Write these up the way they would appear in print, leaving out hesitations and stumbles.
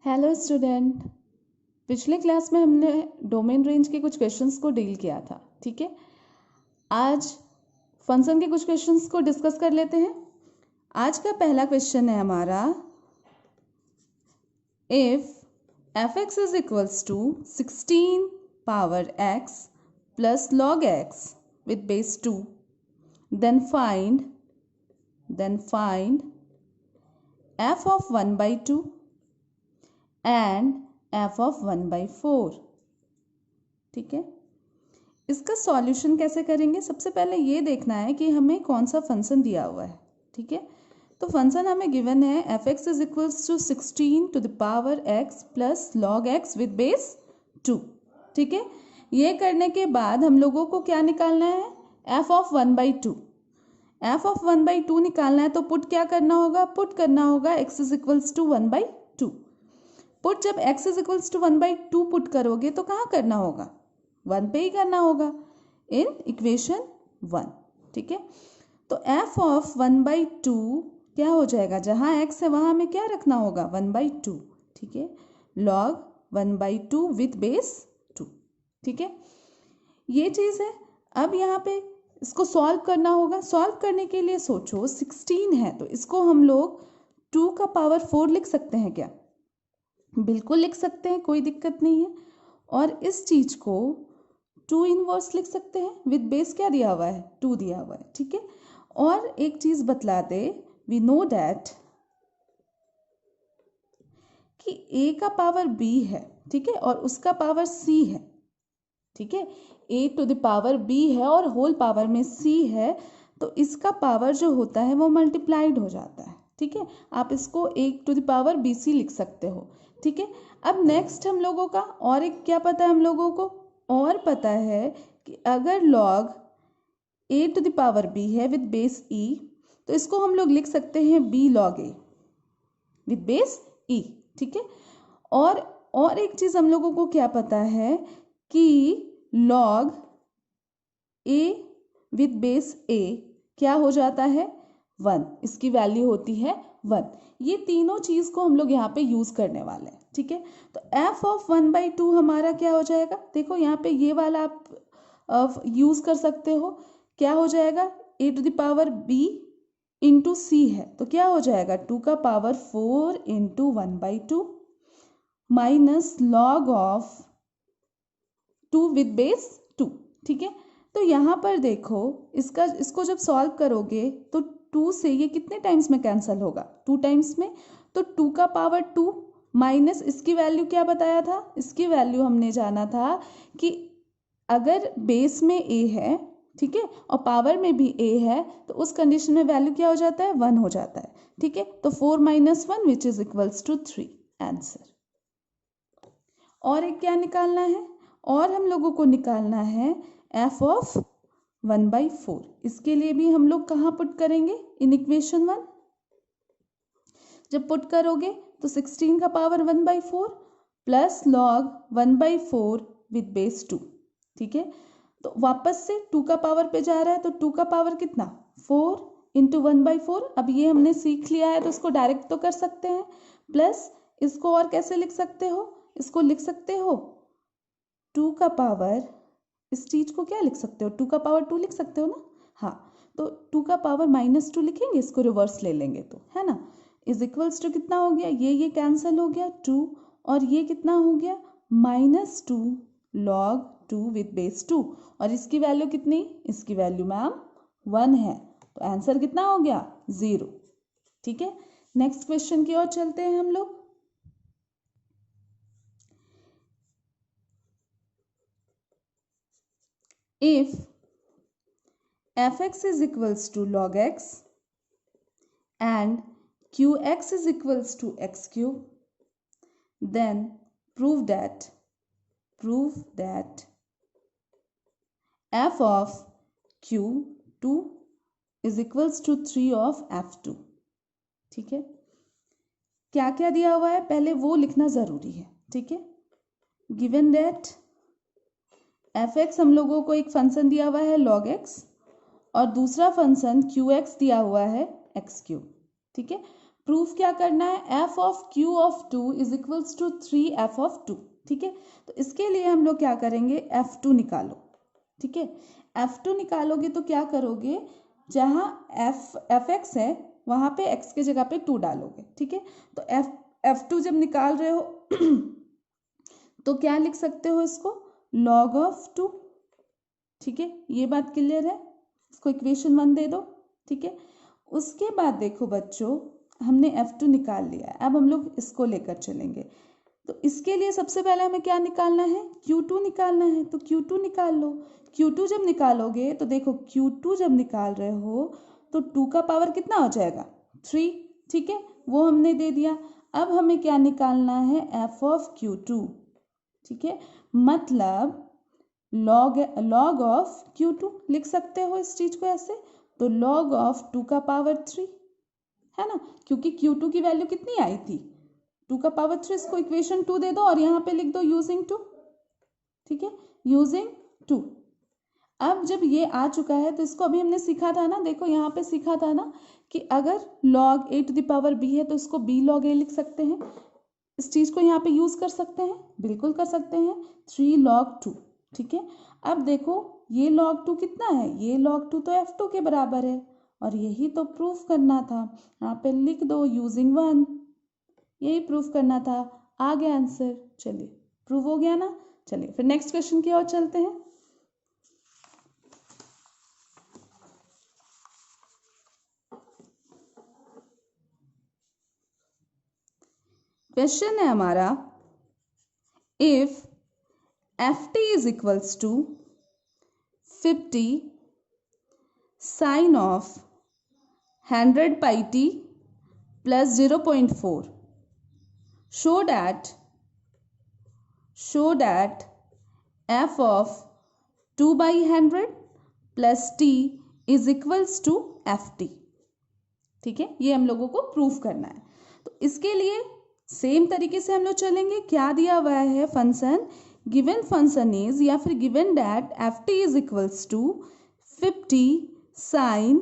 Hello student. पिछले class में हमने डोमेन रेंज के कुछ क्वेश्चंस को डील किया था। ठीक है, आज फंक्शन के कुछ क्वेश्चंस को डिस्कस कर लेते हैं। आज का पहला क्वेश्चन है हमारा, if F x is equals to 16 power X plus log X with base 2 then find F of 1/2 and F of 1/4। ठीक है, इसका सॉल्यूशन कैसे करेंगे? सबसे पहले ये देखना है कि हमें कौन सा फंक्शन दिया हुआ है। ठीक है, तो फंक्शन हमें गिवन है F x is equals to 16 to the power X plus log X with base 2। ठीक है, ये करने के बाद हम लोगों को क्या निकालना है? F of 1/2। एफ ऑफ 1/2 निकालना है तो पुट क्या करना होगा? पुट करना होगा X is equals to 1/2। Put जब x is equals to 1/2 put करोगे तो कहाँ करना होगा? 1 पे ही करना होगा, इन इक्वेशन 1। ठीक है, तो f ऑफ 1/2 क्या हो जाएगा? जहाँ x है वहाँ हमें क्या रखना होगा? 1/2। ठीक है, log 1/2 विथ बेस 2। ठीक है, ये चीज़ है। अब यहाँ पे इसको सॉल्व करना होगा। सॉल्व करने के लिए सोचो, 16 है तो इसको हम लोग 2 का पावर 4 लिख सकते हैं क्या? बिल्कुल लिख सकते हैं, कोई दिक्कत नहीं है। और इस चीज को 2 इनवर्स लिख सकते हैं विद बेस क्या दिया हुआ है? 2 दिया हुआ है। ठीक है, और एक चीज बतला दे, वी नो दैट कि a का पावर b है। ठीक है, और उसका पावर c है। ठीक है, a to the power b है और होल पावर में c है, तो इसका पावर जो होता है वो मल्टीप्लाइड हो जाता है। ठीक है, आप इसको a to the power bc लिख सकते हो। ठीक है, अब नेक्स्ट हम लोगों का और एक क्या पता है हम लोगों को? और पता है कि अगर log a to the power b है विद बेस e, तो इसको हम लोग लिख सकते हैं b log a with base e। ठीक है, और एक चीज हम लोगों को क्या पता है कि log a with base a क्या हो जाता है? 1। इसकी वैल्यू होती है 1। ये तीनों चीज को हम लोग यहाँ पे यूज करने वाले हैं। ठीक है, तो f ऑफ 1/2 हमारा क्या हो जाएगा? देखो यहाँ पे ये वाला आप यूज कर सकते हो। क्या हो जाएगा? a to the power b into c है तो क्या हो जाएगा? 2 का power 4 into 1/2 minus log of 2 with base 2। ठीक है, तो यहाँ पर देखो, इसको जब सॉल्व करोगे तो 2 से ये कितने टाइम्स में कैंसिल होगा? 2 टाइम्स में। तो 2 का पावर 2 माइनस इसकी वैल्यू क्या बताया था? इसकी वैल्यू हमने जाना था कि अगर बेस में a है, ठीक है, और पावर में भी a है, तो उस कंडीशन में वैल्यू क्या हो जाता है? 1 हो जाता है। ठीक है, तो 4 - 1 which is equals to 3 answer. और एक क्या निकालना है? और हम लोगों को निकालना है f ऑफ 1/4। इसके लिए भी हम लोग कहाँ पुट करेंगे? इन इक्वेशन 1। जब पुट करोगे तो 16 का power 1/4 plus log 1/4 with base 2। ठीक है, तो वापस से 2 का पावर पे जा रहा है तो 2 का पावर कितना? 4 इंटू 1/4। अब ये हमने सीख लिया है तो इसको डायरेक्ट तो कर सकते हैं। प्लस इसको और कैसे लिख सकते हो? इसको लिख सकते हो 2 का पावर, इस चीज को क्या लिख सकते हो? 2 का पावर 2 लिख सकते हो ना? हाँ, तो 2 का पावर -2 लिखेंगे, इसको रिवर्स ले लेंगे तो, है ना, इज इक्वल्स टू कितना हो गया? ये कैंसिल हो गया 2, और ये कितना हो गया? -2 log 2 विद बेस 2। और इसकी वैल्यू कितनी? इसकी वैल्यू मैम 1 है, तो आंसर कितना हो गया? 0। ठीक है, नेक्स्ट क्वेश्चन की ओर चलते हैं हम लोग। If fx is equals to log x and qx is equals to x cube, then prove that f of q2 is equals to 3 of f2। ठीक है, क्या क्या दिया हुआ है पहले वो लिखना जरूरी है। ठीक है, गिवन दैट एफ एक्स हम लोगों को एक फंक्शन दिया हुआ है log x और दूसरा फंक्शन qx दिया हुआ है x क्यूब। ठीक है, प्रूफ क्या करना है, F of Q of two is equals to 3 F of two. ठीक है, तो इसके लिए हम लोग क्या करेंगे, F2 निकालो। ठीक है, F2 निकालोगे तो क्या करोगे, जहाँ एफ एक्स है वहाँ पे x के जगह पे 2 डालोगे। ठीक है, तो F2 जब निकाल रहे हो तो क्या लिख सकते हो इसको, log ऑफ 2। ठीक है, ये बात क्लियर है, इसको इक्वेशन 1 दे दो। ठीक है, उसके बाद देखो बच्चों, हमने F2 निकाल लिया, अब हम लोग इसको लेकर चलेंगे। तो इसके लिए सबसे पहले हमें क्या निकालना है, Q2 निकालना है, तो Q2 निकाल लो। Q2 जब निकालोगे तो देखो Q2 जब निकाल रहे हो तो 2 का पावर कितना हो जाएगा, 3। ठीक है, वो हमने दे दिया। अब हमें क्या निकालना है, F ऑफ Q2। ठीक है, मतलब log ऑफ Q2 लिख सकते हो इस चीज को ऐसे, तो log ऑफ 2 का पावर 3 है ना, क्योंकि Q2 की वैल्यू कितनी आई थी, 2 का पावर 3। इसको इक्वेशन 2 दे दो और यहाँ पे लिख दो यूजिंग 2। ठीक है, यूजिंग 2। अब जब ये आ चुका है तो इसको अभी हमने सीखा था ना, देखो यहाँ पे सीखा था ना कि अगर log a to the power b है तो इसको b log a लिख सकते हैं। इस चीज को यहाँ पे यूज कर सकते हैं, बिल्कुल कर सकते हैं, 3 log 2। ठीक है, अब देखो ये log 2 कितना है, ये log 2 तो F2 के बराबर है और यही तो प्रूफ करना था। यहाँ पे लिख दो यूजिंग 1, यही प्रूफ करना था, आ गया आंसर। चलिए, प्रूफ हो गया ना। चलिए फिर नेक्स्ट क्वेश्चन की ओर चलते हैं। क्वेश्चन है हमारा, if Ft is equals to 50 sine of 100 pi t plus 0.4, show that f of 2 by 100 plus t is equals to ft। ठीक है, ये हम लोगों को प्रूफ करना है। तो इसके लिए सेम तरीके से हम लोग चलेंगे। क्या दिया हुआ है, फंक्शन, गिवन फंक्शन इज, या फिर given that ft is equals to 50 sine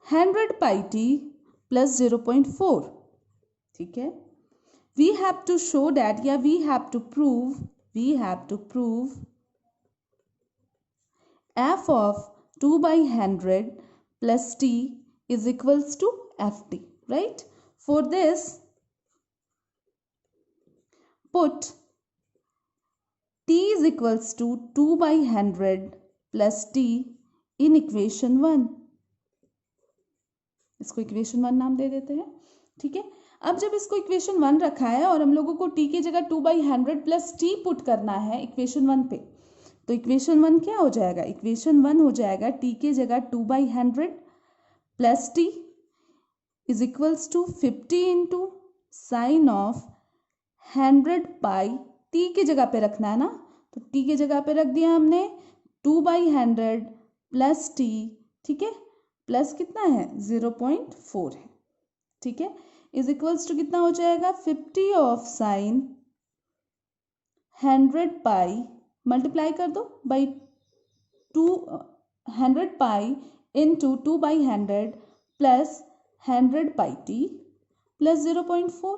100 pi t plus 0.4। ठीक है, we have to show that, या we have to prove f of 2 by 100 plus t is equals to ft, right? For this, put t is equals to 2 by 100 plus t in equation 1। इसको equation 1 नाम दे देते हैं। ठीक है, अब जब इसको इक्वेशन 1 रखा है और हम लोगों को t की जगह 2 by 100 प्लस t पुट करना है इक्वेशन 1 पे, तो इक्वेशन 1 क्या हो जाएगा, इक्वेशन 1 हो जाएगा t की जगह 2 by 100 plus t is equals to 50 into sine of 100 pi, t की जगह पे रखना है ना, तो t की जगह पे रख दिया हमने 2 by 100 प्लस t। ठीक है, प्लस कितना है, 0.4 है। ठीक है, इज इक्वल्स टू कितना हो जाएगा, 50 ऑफ साइन 100 पाई, मल्टीप्लाई कर दो by 100 pi into 2 by 100 plus 100 pi T plus 0.4।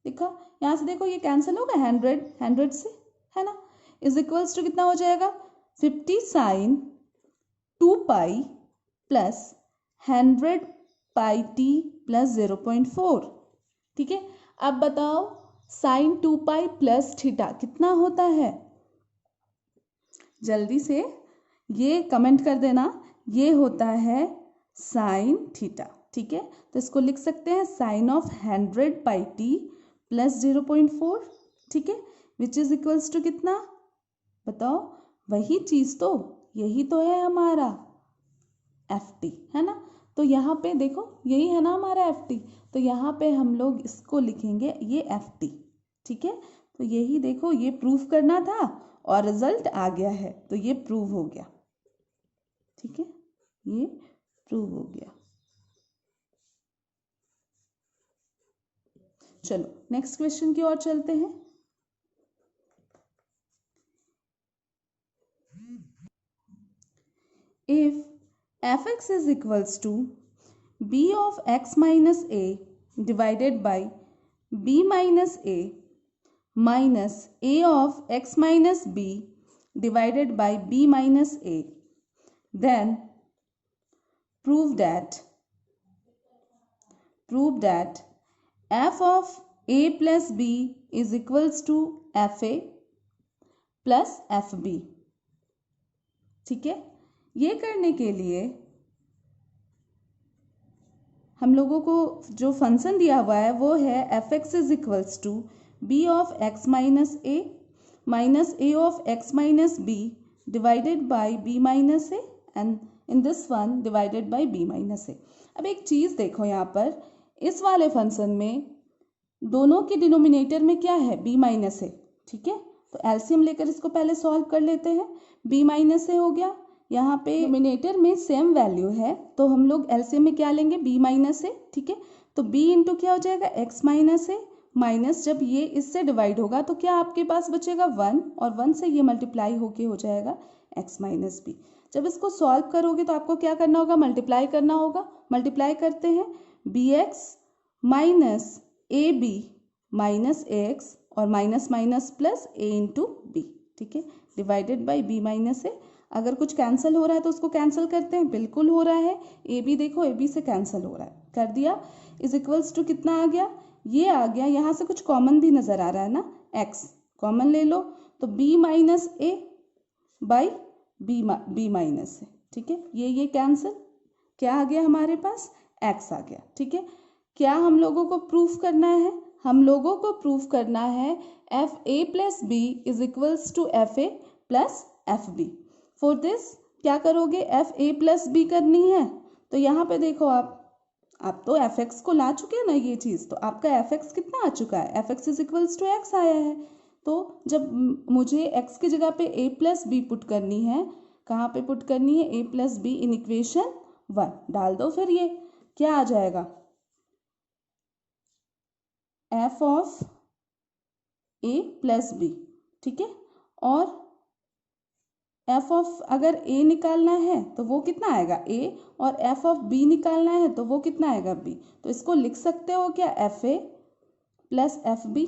देखा, यहाँ से देखो ये कैंसिल होगा 100 से, है ना, इज इक्वल्स टू कितना हो जाएगा, 50 sign 2 pi plus 100 pi T plus 0.4। ठीक है, अब बताओ साइन 2 पाई प्लस थीटा कितना होता है, जल्दी से ये कमेंट कर देना, ये होता है साइन थीटा। ठीक है, तो इसको लिख सकते हैं sine of 100 pi T plus 0.4। ठीक है, विच इज इक्वल्स टू कितना, बताओ, वही चीज तो, यही तो है हमारा ft, है ना। तो यहाँ पे देखो यही है ना हमारा ft, तो यहाँ पे हम लोग इसको लिखेंगे ये ft। ठीक है, तो यही देखो, ये प्रूफ करना था और रिजल्ट आ गया है, तो ये प्रूव हो गया। ठीक है, ये प्रूव हो गया। चलो नेक्स्ट क्वेश्चन की ओर चलते हैं। If fx is equals to b of x minus a divided by b minus a minus a of x minus b divided by b minus a. Then prove that f of a plus b is equals to fa plus fb. ठीक है, ये करने के लिए हम लोगों को जो फंक्शन दिया हुआ है वो है F x is equals to B of X minus A of X minus B divided by B minus A and in this one divided by B minus A. अब एक चीज़ देखो, यहाँ पर इस वाले फंक्शन में दोनों के डिनोमिनेटर में क्या है, b माइनस ए. ठीक है, तो एलसीएम लेकर इसको पहले सॉल्व कर लेते हैं. b माइनस ए हो गया, यहाँ पे डिनोमिनेटर में सेम वैल्यू है तो हम लोग एलसीएम में क्या लेंगे, b माइनस ए. ठीक है, तो b इंटू क्या हो जाएगा, x माइनस ए माइनस जब ये इससे डिवाइड होगा तो क्या आपके पास बचेगा 1 और 1 से ये मल्टीप्लाई होके हो जाएगा x माइनस बी. जब इसको सॉल्व करोगे तो आपको क्या करना होगा, मल्टीप्लाई करना होगा. मल्टीप्लाई करते हैं, B X minus A B minus A X और minus minus plus A into B. ठीक है, divided by B minus A. अगर कुछ कैंसिल हो रहा है तो उसको कैंसिल करते हैं, बिल्कुल हो रहा है. ए बी देखो, ए बी से कैंसिल हो रहा है, कर दिया. इज इक्वल्स टू कितना आ गया, ये आ गया. यहाँ से कुछ कॉमन भी नजर आ रहा है ना, एक्स कॉमन ले लो तो B minus A by B minus A. ठीक है, ये कैंसिल, क्या आ गया हमारे पास, एक्स आ गया. ठीक है, क्या हम लोगों को प्रूफ करना है, हम लोगों को प्रूफ करना है F A plus B is equals to F A plus F B. For this क्या करोगे, एफ ए प्लस बी करनी है तो यहाँ पे देखो आप तो एफ एक्स को ला चुके हैं ना ये चीज़, तो आपका एफ एक्स कितना आ चुका है, F x is equals to X आया है. तो जब मुझे एक्स की जगह पे ए प्लस बी पुट करनी है, कहाँ पे पुट करनी है, A plus B in equation 1 डाल दो. फिर ये क्या आ जाएगा, F of A plus B. ठीक है, और एफ ऑफ अगर ए निकालना है तो वो कितना आएगा ए, और एफ ऑफ बी निकालना है तो वो कितना आएगा बी. तो इसको लिख सकते हो क्या, F A plus F B.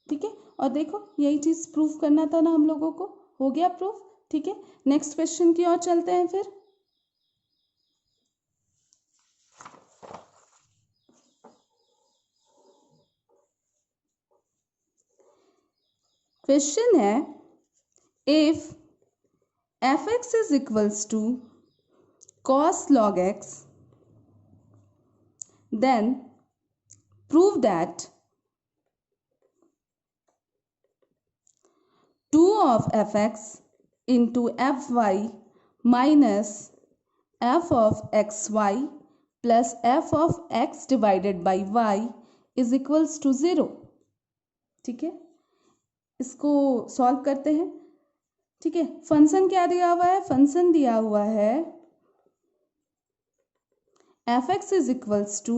ठीक है, और देखो यही चीज़ प्रूफ करना था ना हम लोगों को, हो गया प्रूफ. ठीक है, नेक्स्ट क्वेश्चन की ओर चलते हैं. फिर क्वेश्चन है, if F x is equals to cos log X then prove that 2 of fx into fy minus f of xy plus f of x divided by y is equals to 0. ठीक है, इसको solve करते हैं. ठीक है, function क्या दिया हुआ है, फंक्शन दिया हुआ है F x is equals to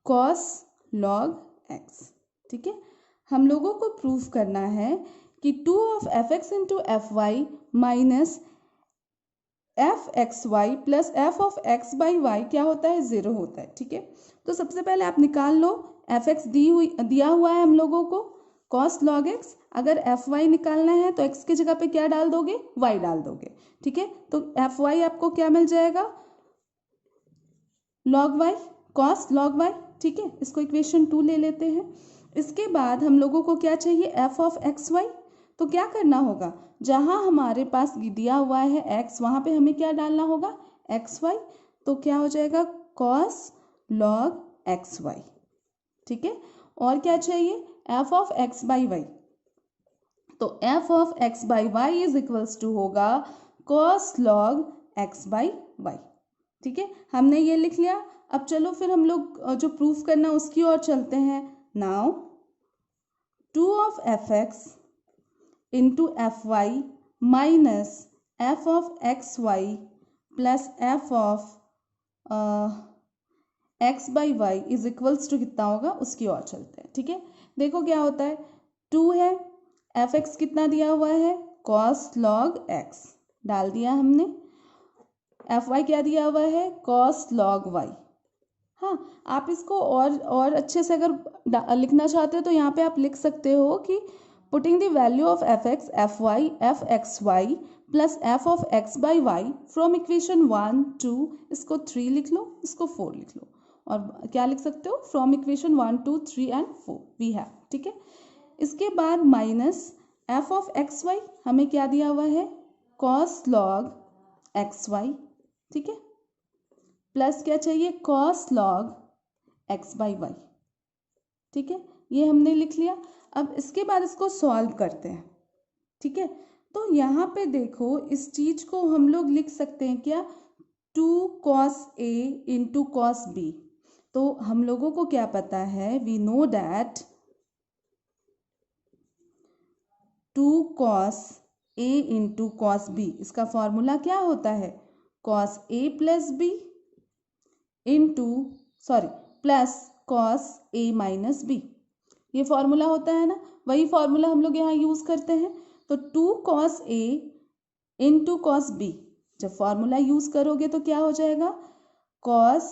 cos log X. ठीक है, हम लोगों को प्रूफ करना है कि 2 of F X into F Y minus F X Y plus F of X by Y क्या होता है, 0 होता है. ठीक है, तो सबसे पहले आप निकाल लो, एफ एक्स दिया हुआ है हम लोगों को कॉस लॉग एक्स. अगर एफ वाई निकालना है तो एक्स की जगह पे क्या डाल दोगे, वाई डाल दोगे. ठीक है, तो एफ वाई आपको क्या मिल जाएगा, log Y, cos log Y. ठीक है, इसको इक्वेशन 2 ले लेते हैं. इसके बाद हम लोगों को क्या चाहिए, एफ ऑफ एक्स वाई. तो क्या करना होगा, जहां हमारे पास दिया हुआ है एक्स वहां पे हमें क्या डालना होगा, एक्स वाई. तो क्या हो जाएगा, कॉस लॉग एक्स वाई. ठीक है, और क्या चाहिए, F of X by Y. तो F of X by Y is equals to होगा cos log X by Y. ठीक है, हमने ये लिख लिया. अब चलो फिर हम लोग जो प्रूफ करना उसकी ओर चलते हैं. Now 2 of F X into F Y minus F of X Y plus F of X by Y is equals to कितना होगा, उसकी ओर चलते हैं. ठीक है, देखो क्या होता है, 2 है, एफ एक्स कितना दिया हुआ है, कॉस लॉग एक्स डाल दिया हमने, एफ वाई क्या दिया हुआ है, कॉस लॉग वाई. हाँ, आप इसको और अच्छे से अगर लिखना चाहते हो तो यहाँ पे आप लिख सकते हो कि putting the value of F X F Y F X Y plus F of X by Y from equation 1 2, इसको 3 लिख लो, इसको 4 लिख लो, और क्या लिख सकते हो, from equation 1 2 3 and 4 we have, ठीक है। इसके बाद minus F of X Y, हमें क्या दिया हुआ है, कॉस लॉग एक्स वाई, ठीक है, प्लस क्या चाहिए, cos log X by Y, ठीक है, ये हमने लिख लिया। अब इसके बाद इसको सॉल्व करते हैं, ठीक है। तो यहाँ पे देखो, इस चीज को हम लोग लिख सकते हैं क्या, 2 cos A into cos B. तो हम लोगों को क्या पता है, we know that 2 cos A into cos B, इसका फॉर्मूला क्या होता है, cos A plus B into plus cos A minus B, ये फॉर्मूला होता है ना, वही फॉर्मूला हम लोग यहाँ यूज करते हैं। तो 2 cos A into cos B, जब फॉर्मूला यूज करोगे तो क्या हो जाएगा, cos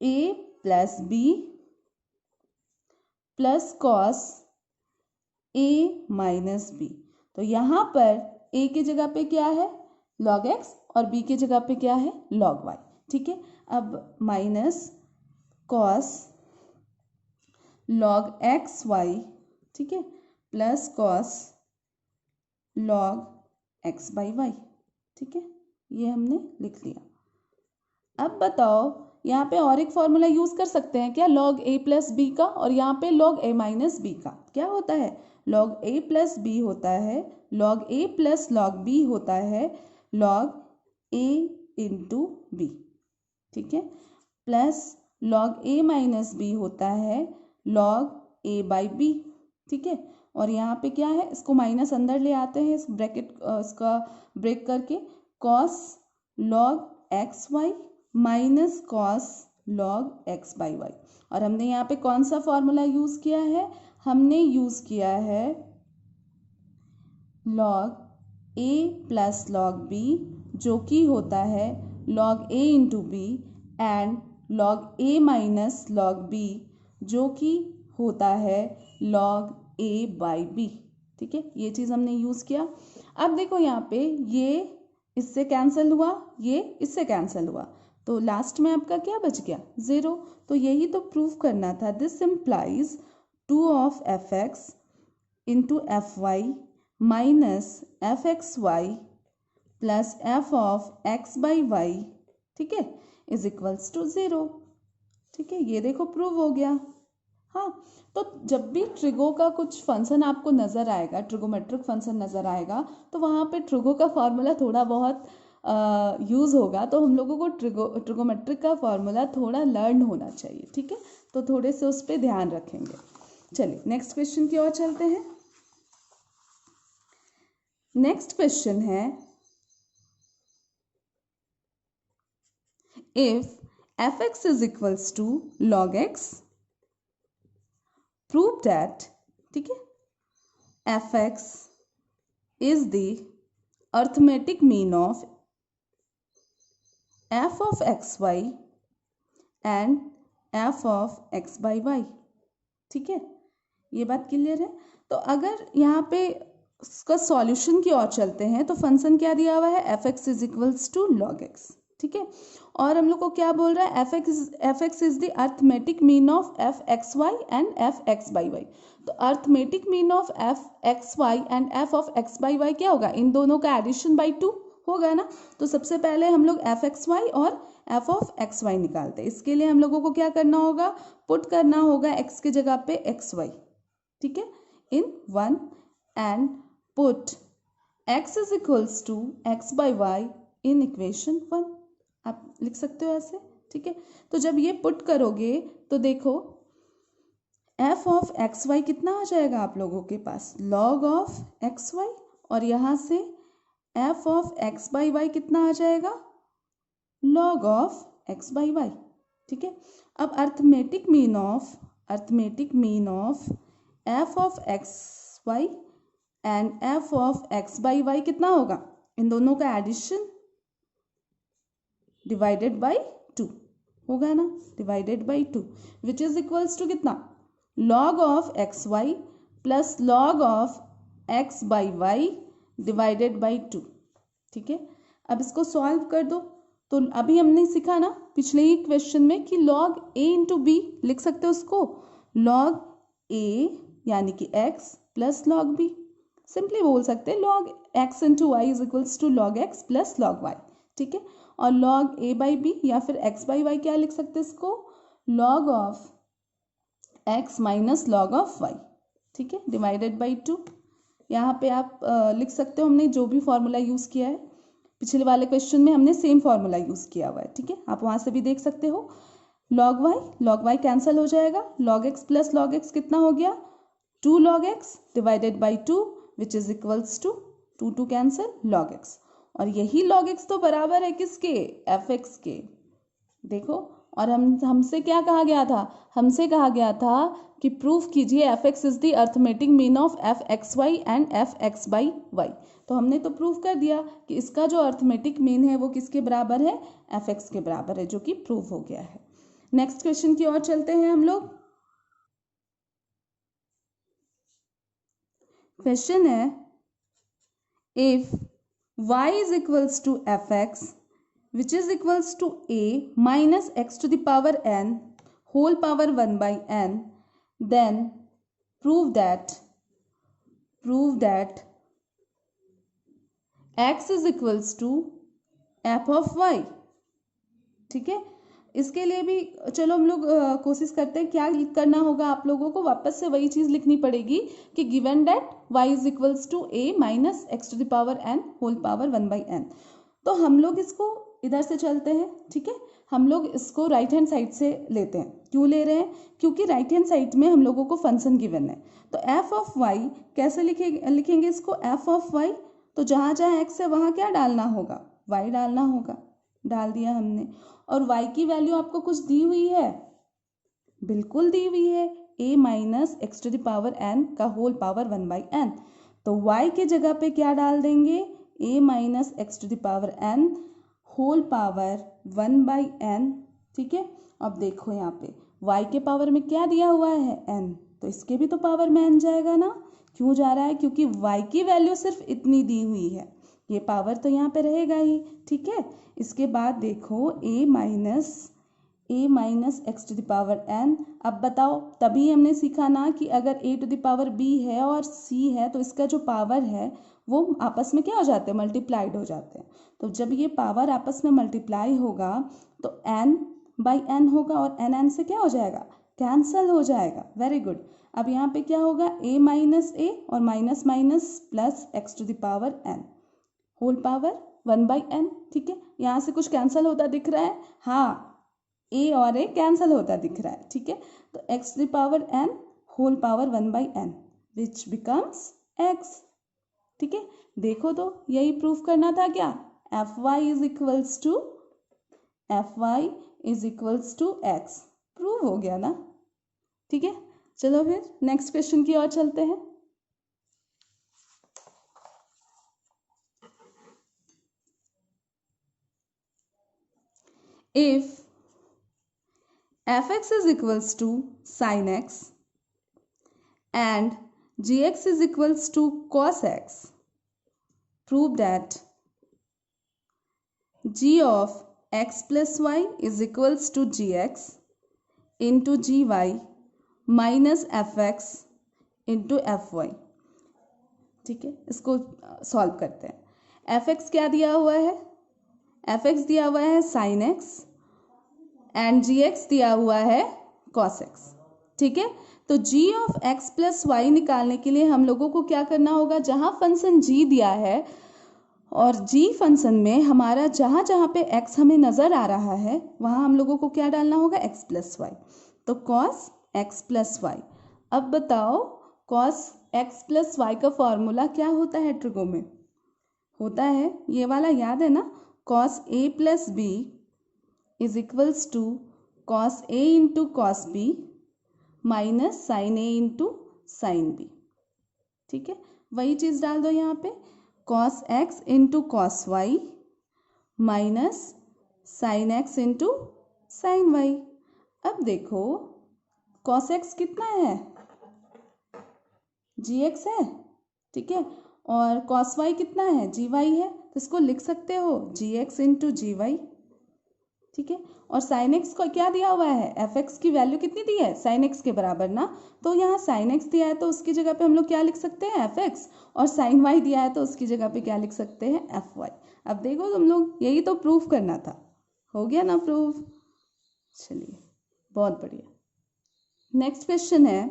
A plus B plus cos A minus B. तो यहाँ पर ए की जगह पे क्या है, लॉग एक्स, और बी की जगह पे क्या है, लॉग वाई, ठीक है। अब minus cos log X Y, ठीक है, plus cos log X by Y, ठीक है, ये हमने लिख लिया। अब बताओ, यहाँ पे और एक फॉर्मूला यूज कर सकते हैं क्या, लॉग ए प्लस बी का, और यहाँ पे लॉग ए माइनस बी का। क्या होता है, लॉग ए प्लस बी होता है, log A plus log B होता है, लॉग ए इंटू बी, ठीक है, plus log A minus B होता है लॉग ए बाई बी, ठीक है। और यहाँ पे क्या है, इसको माइनस अंदर ले आते हैं, इस ब्रैकेट इसका ब्रेक करके, cos log X Y minus cos log X by Y. और हमने यहाँ पे कौन सा फॉर्मूला यूज किया है, हमने यूज किया है log A plus log B, जो कि होता है log A into B, and log A minus log B, जो कि होता है लॉग ए बाई बी, ठीक है, ये चीज़ हमने यूज़ किया। अब देखो यहाँ पे, ये इससे कैंसिल हुआ, ये इससे कैंसिल हुआ, तो लास्ट में आपका क्या बच गया, 0। तो यही तो प्रूव करना था, this implies 2 of F X into F Y minus F X Y plus F of X by Y, ठीक है, इज इक्वल्स टू 0, ठीक है, ये देखो प्रूव हो गया। हाँ, तो जब भी ट्रिगो का कुछ फंक्शन आपको नज़र आएगा, ट्रिगोमेट्रिक फंक्शन नज़र आएगा, तो वहाँ पे ट्रिगो का फॉर्मूला थोड़ा बहुत यूज़ होगा, तो हम लोगों को ट्रिगोमेट्रिक का फॉर्मूला थोड़ा लर्न होना चाहिए, ठीक है, तो थोड़े से उस पर ध्यान रखेंगे। चलिए नेक्स्ट क्वेश्चन की ओर चलते हैं। नेक्स्ट क्वेश्चन है, if F x is equals to log X, prove that, ठीक है, F x is the arithmetic mean of F of X Y and F of X by Y, ठीक है, ये बात क्लियर है। तो अगर यहाँ पे इसका सॉल्यूशन की ओर चलते हैं, तो फंक्शन क्या दिया हुआ है, F x is equals to log X, ठीक है, और हम लोग को क्या बोल रहा है, F x is the arithmetic mean of F X Y and F X by Y. तो arithmetic mean of F X Y and F of X by Y क्या होगा, इन दोनों का एडिशन बाई 2 होगा ना। तो सबसे पहले हम लोग एफ एक्स वाई और एफ ऑफ एक्स वाई निकालते हैं। इसके लिए हम लोगों को क्या करना होगा, पुट करना होगा एक्स की जगह पे एक्स वाई, ठीक है, in 1 and put x is equals to X by Y in equation 1, आप लिख सकते हो ऐसे, ठीक है। तो जब ये पुट करोगे तो देखो f ऑफ एक्स वाई कितना आ जाएगा आप लोगों के पास, log ऑफ एक्स वाई, और यहाँ से f of X by Y कितना आ जाएगा, log of X by Y, ठीक है। अब arithmetic mean of f of X Y and F of X by Y कितना होगा, इन दोनों का एडिशन डिवाइडेड बाई 2, होगा ना, divided by 2 which is equals to कितना, log of X Y plus log of X by Y divided by 2। ठीक है, अब इसको सॉल्व कर दो। तो अभी हमने सीखा ना पिछले ही क्वेश्चन में कि लॉग ए इंटू बी लिख सकते हो उसको, लॉग ए यानी कि X plus log B, simply बोल सकते हैं log X into Y is equals to log X plus log Y. ठीक है, और लॉग ए बाई बी या फिर एक्स बाई वाई क्या लिख सकते हैं इसको, log of X minus log of Y. ठीक है, डिवाइडेड बाई 2। यहाँ पे आप लिख सकते हो, हमने जो भी फॉर्मूला यूज़ किया है पिछले वाले क्वेश्चन में हमने सेम फॉर्मूला यूज़ किया हुआ है। ठीक है, आप वहाँ से भी देख सकते हो। लॉग वाई कैंसिल हो जाएगा, log X plus log X कितना हो गया, 2 log X divided by 2 which is equals to 2 cancel log X. और यही लॉग एक्स तो बराबर है किसके, एफ एक्स के। देखो, और हमसे क्या कहा गया था, हमसे कहा गया था कि प्रूफ कीजिए F x is the arithmetic mean of F X Y and F X by Y. तो हमने तो प्रूफ कर दिया कि इसका जो अर्थमेटिक मीन है वो किसके बराबर है, एफ एक्स के बराबर है, जो कि प्रूफ हो गया है। नेक्स्ट क्वेश्चन की ओर चलते हैं हम लोग। क्वेश्चन है, if y is equals to fx which is equals to a minus x to the power n whole power 1 by n, then prove that x is equals to f of y। ठीक है, इसके लिए भी चलो हम लोग कोशिश करते हैं क्या करना होगा। आप लोगों को वापस से वही चीज़ लिखनी पड़ेगी कि given that y is equals to a minus X to the power n whole power 1 by n। तो हम लोग इसको इधर से चलते हैं। ठीक है, हम लोग इसको राइट हैंड साइड से लेते हैं। क्यों ले रहे हैं, क्योंकि राइट हैंड साइड में हम लोगों को फंक्शन गिवन है। तो f ऑफ y कैसे लिखेंगे इसको, f ऑफ y, तो जहाँ जहाँ x है वहाँ क्या डालना होगा, y डालना होगा, डाल दिया हमने। और y की वैल्यू आपको कुछ दी हुई है, बिल्कुल दी हुई है, a minus X to the power n का होल पावर 1 बाई n। तो y के जगह पे क्या डाल देंगे, a minus X to the power n whole power 1 by n। ठीक है, अब देखो यहाँ पे y के पावर में क्या दिया हुआ है, n, तो इसके भी तो पावर में n जाएगा ना। क्यों जा रहा है, क्योंकि y की वैल्यू सिर्फ इतनी दी हुई है, ये पावर तो यहाँ पे रहेगा ही। ठीक है, इसके बाद देखो a minus X to the power n। अब बताओ, तभी हमने सीखा ना कि अगर a to the power b है और c है तो इसका जो पावर है वो आपस में क्या हो जाते हैं, मल्टीप्लाइड हो जाते हैं। तो जब ये पावर आपस में मल्टीप्लाई होगा तो n बाई n होगा और n से क्या हो जाएगा, कैंसल हो जाएगा। Very good. अब यहाँ पे क्या होगा, a माइनस a और minus minus plus x to the power n whole power 1 by n। ठीक है, यहाँ से कुछ कैंसिल होता दिख रहा है, हाँ a और a कैंसिल होता दिख रहा है। ठीक है, तो x to the power n whole power 1 by n which becomes x। ठीक है, देखो तो यही प्रूफ करना था क्या, fy is equals to x, prove हो गया ना। ठीक है, चलो फिर नेक्स्ट क्वेश्चन की ओर चलते हैं। If fx is equals to sin x and gx is equals to cos x, prove that g of x plus y is equals to gx into gy minus fx into fy। ठीक है, इसको solve करते हैं। fx क्या दिया हुआ है, fx दिया हुआ है sin x एंड gx दिया हुआ है cos x। ठीक है, तो g of x plus y निकालने के लिए हम लोगों को क्या करना होगा, जहाँ फंक्शन g दिया है और g फंक्शन में हमारा जहाँ जहाँ पे x हमें नज़र आ रहा है वहाँ हम लोगों को क्या डालना होगा, x प्लस वाई। तो cos x प्लस वाई। अब बताओ cos x प्लस वाई का फॉर्मूला क्या होता है ट्रिगो में, होता है ये वाला, याद है ना, cos a plus B is equals to cos a into cos b minus sine a into sine b. ठीक है, वही चीज़ डाल दो यहाँ पे, cos x into cos y minus sine x into sine y. अब देखो कॉस एक्स कितना है, जी एक्स है, ठीक है, और कॉस वाई कितना है, जी वाई है, तो इसको लिख सकते हो जी एक्स इंटू जी वाई, ठीक है। और साइन एक्स को क्या दिया हुआ है, एफ एक्स की वैल्यू कितनी दी है, साइन एक्स के बराबर ना, तो यहाँ साइन एक्स दिया है तो उसकी जगह पे हम लोग क्या लिख सकते हैं, एफ एक्स, और साइन वाई दिया है तो उसकी जगह पे क्या लिख सकते हैं, एफ वाई। अब देखो तुम लोग, यही तो प्रूफ करना था, हो गया ना प्रूफ। चलिए बहुत बढ़िया। नेक्स्ट क्वेश्चन है,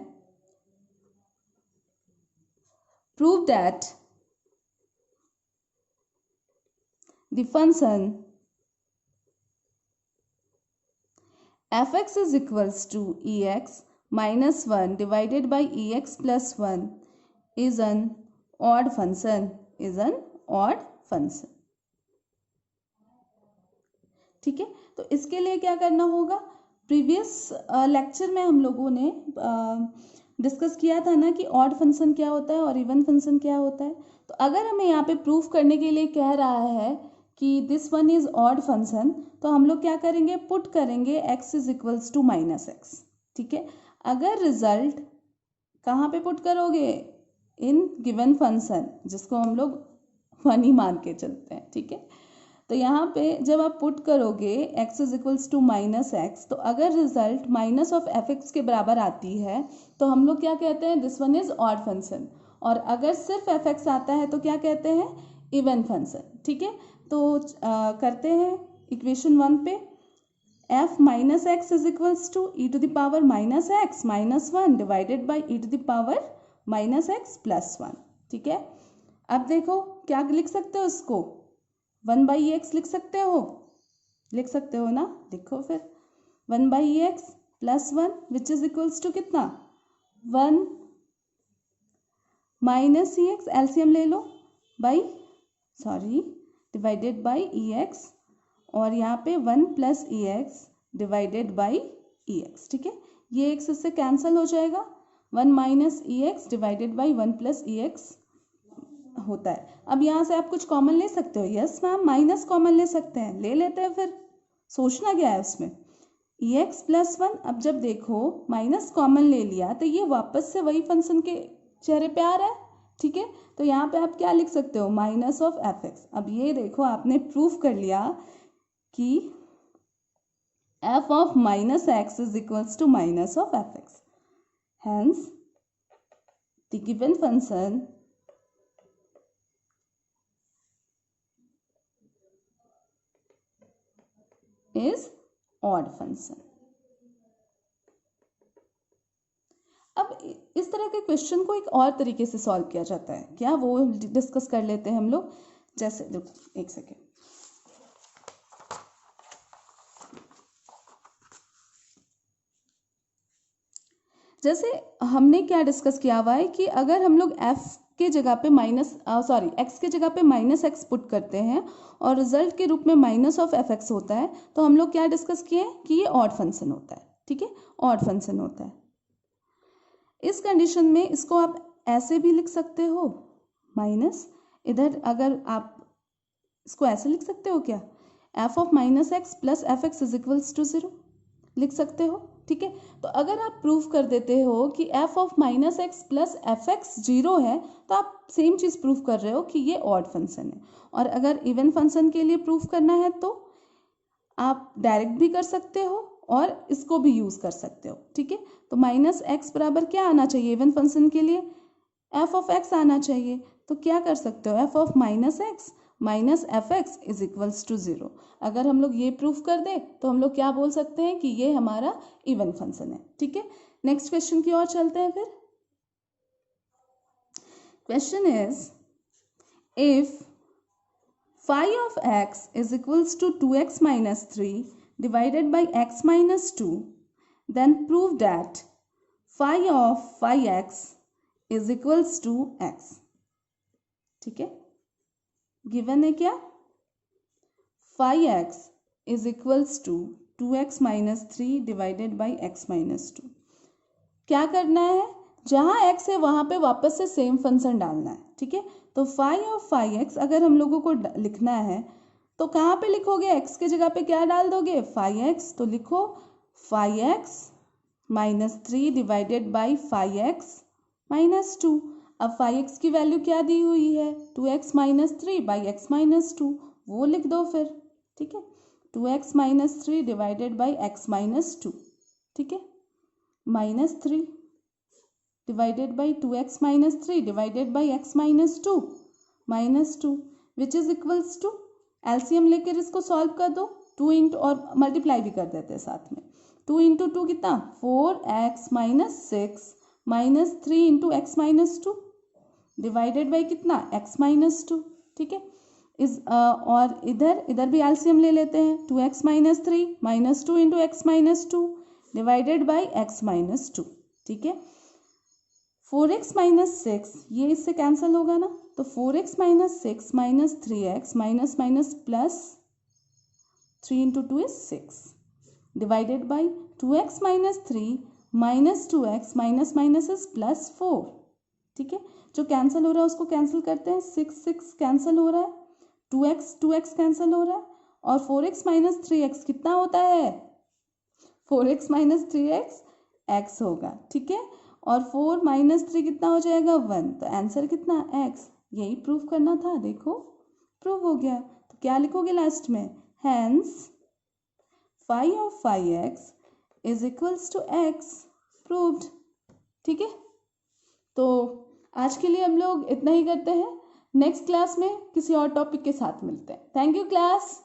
prove that the function fx is equals to ex minus 1 divided by ex plus 1 is an odd function, is an odd function, ठीक है। तो इसके लिए क्या करना होगा, प्रीवियस लेक्चर में हम लोगों ने डिस्कस किया था ना कि ऑड फंक्शन क्या होता है और इवन फंक्शन क्या होता है। तो अगर हमें यहाँ पे प्रूफ करने के लिए कह रहा है कि this one is odd function, तो हम लोग क्या करेंगे, पुट करेंगे x is equals to minus x, ठीक है। अगर रिजल्ट कहाँ पे पुट करोगे, इन गिवन फंक्शन, जिसको हम लोग वन ही मान के चलते हैं, ठीक है। तो यहाँ पे जब आप पुट करोगे x is equals to minus x, तो अगर result minus of F x के बराबर आती है तो हम लोग क्या कहते हैं, this one is odd function. और अगर सिर्फ एफ एक्स आता है तो क्या कहते हैं, इवन फंक्शन, ठीक है। तो करते हैं इक्वेशन 1 पे, f minus x is equals to e to the power minus x minus 1 divided by e to the power minus x plus 1, ठीक है। अब देखो क्या लिख सकते हो इसको, 1 बाई एक्स लिख सकते हो, लिख सकते हो ना, लिखो फिर 1 by X plus 1 which is equals to कितना, 1 माइनस ई एक्स, एलसीएम ले लो, by divided by E X, और यहाँ पे 1 plus E X divided by E X, ठीक है। ये एक्स इससे कैंसिल हो जाएगा, 1 minus E X divided by 1 plus E X होता है। अब यहाँ से आप कुछ कॉमन ले सकते हो, यस मैम माइनस कॉमन ले सकते हैं, ले लेते हैं, फिर सोचना क्या है उसमें, ई एक्स प्लस 1। अब जब देखो माइनस कॉमन ले लिया तो ये वापस से वही फंक्शन के चेहरे पे आ रहा है, ठीक है। तो यहाँ पे आप क्या लिख सकते हो, माइनस ऑफ एफ एक्स। अब ये देखो आपने प्रूफ कर लिया कि f of minus x is equals to minus of F x, hence the given function is odd function. अब इस तरह के क्वेश्चन को एक और तरीके से सॉल्व किया जाता है, क्या वो डिस्कस कर लेते हैं हम लोग। जैसे देखो एक सेकेंड, जैसे हमने क्या डिस्कस किया हुआ है कि अगर हम लोग f के जगह पे x के जगह पे माइनस एक्स पुट करते हैं और रिजल्ट के रूप में माइनस ऑफ एफ एक्स होता है, तो हम लोग क्या डिस्कस किए कि ये ऑड फंक्शन होता है, ठीक है, ऑड फंक्शन होता है। इस कंडीशन में इसको आप ऐसे भी लिख सकते हो, माइनस, इधर अगर आप इसको ऐसे लिख सकते हो क्या, f of minus x plus f x is equals to 0 लिख सकते हो, ठीक है। तो अगर आप प्रूफ कर देते हो कि f of minus x plus f x 0 है, तो आप सेम चीज़ प्रूफ कर रहे हो कि ये ऑड फंक्शन है। और अगर इवन फंक्शन के लिए प्रूफ करना है तो आप डायरेक्ट भी कर सकते हो और इसको भी यूज़ कर सकते हो, ठीक है। तो माइनस एक्स बराबर क्या आना चाहिए इवन फंक्शन के लिए, एफ ऑफ एक्स आना चाहिए। तो क्या कर सकते हो, f of minus x minus F x is equals to 0। अगर हम लोग ये प्रूफ कर दे तो हम लोग क्या बोल सकते हैं कि ये हमारा इवन फंक्शन है, ठीक है। नेक्स्ट क्वेश्चन की ओर चलते हैं फिर। Question is, if phi of x is equals to 2x minus 3 divided by x minus 2, then prove that phi of phi x is equals to x, ठीक है। गिवन है क्या, phi x is equals to 2x minus 3 divided by x minus 2। क्या करना है, जहाँ x है वहाँ पे वापस से सेम फंक्शन डालना है, ठीक है। तो फाई ऑफ फाई एक्स अगर हम लोगों को लिखना है तो कहाँ पे लिखोगे, x के जगह पे क्या डाल दोगे, 5x, तो लिखो 5x minus 3 divided by 5x minus 2। अब 5x की वैल्यू क्या दी हुई है, 2x minus 3 by x minus 2, वो लिख दो फिर, ठीक है, 2x minus 3 divided by x minus 2, ठीक है, minus 3 divided by 2x minus 3 divided by x minus 2 minus 2 which is equals to, LCM लेकर इसको सॉल्व कर दो, 2 इंटू और मल्टीप्लाई भी कर देते हैं साथ में, 2 इंटू 2 कितना 4x minus 6 minus 3 into x minus 2 divided by कितना x माइनस 2, ठीक है। और इधर भी एलसीएम ले लेते हैं, 2x minus 3 minus 2 into x minus 2 divided by x minus 2, ठीक है। 4x माइनस 6 ये इससे कैंसिल होगा ना, तो 4x minus 6 minus 3x minus minus plus 3 into 2 is 6 divided by 2x minus 3 minus 2x minus minus is plus 4, ठीक है। जो कैंसिल हो रहा है उसको कैंसिल करते हैं, 6 कैंसिल हो रहा है, 2x कैंसिल हो रहा है, और 4x माइनस 3x कितना होता है, 4x माइनस 3x x होगा, ठीक है। और 4 माइनस 3 कितना हो जाएगा 1, तो आंसर कितना x, यही प्रूव करना था, देखो प्रूव हो गया। तो क्या लिखोगे लास्ट में, hence 5 of 5x is equals to x, proved, ठीक है। तो आज के लिए हम लोग इतना ही करते हैं, नेक्स्ट क्लास में किसी और टॉपिक के साथ मिलते हैं। Thank you class.